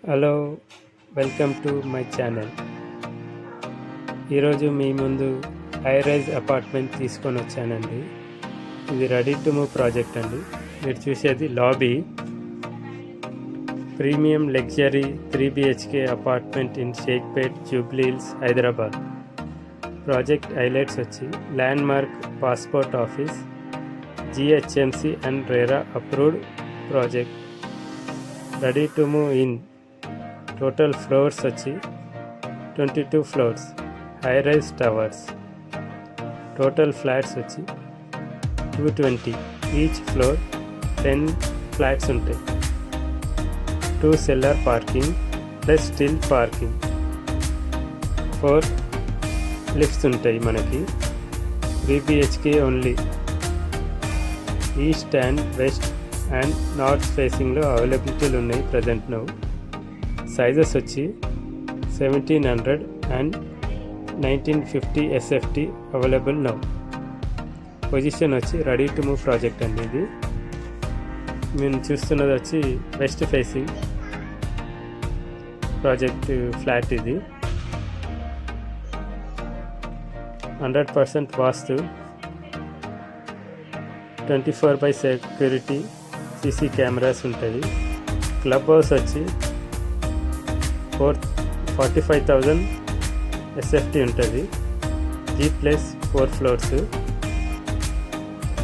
Hello, welcome to my channel. ఈరోజు మీ ముందు high rise apartment తీసుకొని వచ్చానండి. ఇది రెడీ టు మూవ్ ప్రాజెక్ట్ అండి. మీరు చూసేది lobby. Premium luxury 3BHK apartment in Shaikpet, Jubilee Hills, Hyderabad. Project highlights వచ్చి landmark passport office, GHMC and RERA approved project. Ready to move in. Total floors వచ్చి 22 floors, high rise towers. Total flats వచ్చి 220. Each floor 10 flats ఉంటాయి. 2 cellar parking plus stilt parking. 4 lifts ఉంటాయి మనకి. 3BHK only. East and west and north ఫేసింగ్లో అవైలబిలిటీలు ఉన్నాయి present now. Sizes వచ్చి 1700 and 1950 SFT available now. Position వచ్చి రెడీ టు మూవ్ ప్రాజెక్ట్ అండి. ఇది మేము చూస్తున్నది వచ్చి వెస్ట్ ఫేసింగ్ ప్రాజెక్ట్ ఫ్లాట్. ఇది 100% వాస్తు, 24/7 సెక్యూరిటీ, CC కెమెరాస్ ఉంటుంది. క్లబ్ హౌస్ వచ్చి 45,000 SFT ఉంటుంది. G+4 floors.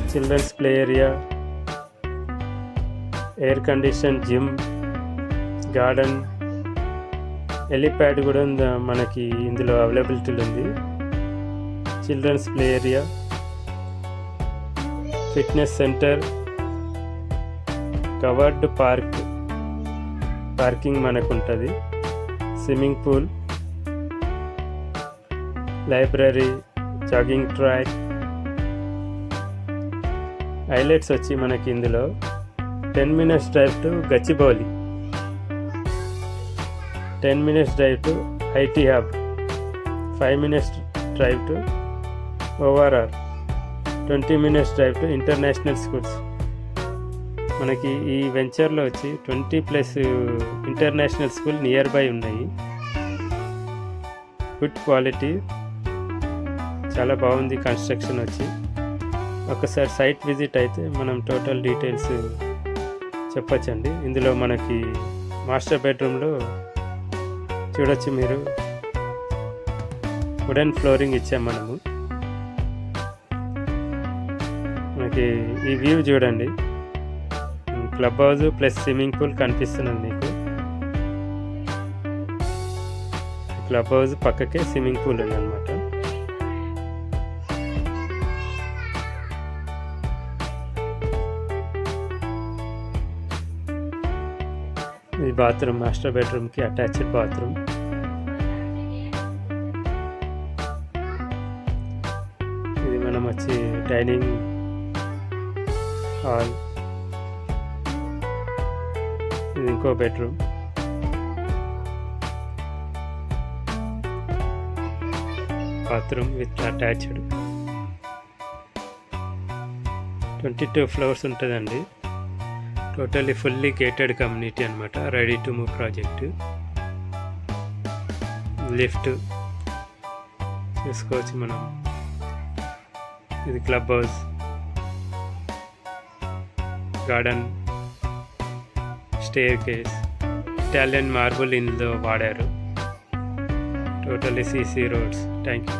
Childrens play area, air condition gym, garden, helipad కూడా మనకి ఇందులో అవైలబిలిటీలు ఉంది. Childrens play area, fitness centre, covered parking మనకు ఉంటుంది. Swimming pool, library, jogging track. Highlights వచ్చి మనకి ఇందులో 10 minutes drive to Gachibowli, 10 minutes drive to IT hub, 5 minutes drive to ORR, 20 minutes drive to international schools. మనకి ఈ వెంచర్లో వచ్చి 20+ ఇంటర్నేషనల్ స్కూల్ నియర్ బై ఉన్నాయి. గుడ్ క్వాలిటీ, చాలా బాగుంది కన్స్ట్రక్షన్ వచ్చి. ఒకసారి సైట్ విజిట్ అయితే మనం టోటల్ డీటెయిల్స్ చెప్పచ్చండి. ఇందులో మనకి మాస్టర్ బెడ్రూమ్లో చూడొచ్చు మీరు, వుడెన్ ఫ్లోరింగ్ ఇచ్చాం మనము. మనకి ఈ వ్యూ చూడండి. Club house plus swimming pool కనిపిస్తున్నది మీకు. క్లబ్ హౌస్ పక్కకే స్విమ్మింగ్ పూల్ ఉందన్నమాట. ఇది బాత్రూమ్, మాస్టర్ బెడ్రూమ్కి అటాచ్డ్ బాత్రూమ్. ఇది మనం వచ్చి డైనింగ్ హాల్. ఇది ఇంకో bedroom. Bathroom with attached. 22 floors ఉంటుందండి. టోటల్లీ ఫుల్లీ గేటెడ్ కమ్యూనిటీ అనమాట. Ready to move project. Lift చూసుకోవచ్చు మనం. ఇది club house, garden, staircase, Italian marble ఇందులో వాడారు. Totally CC roads. Thank you.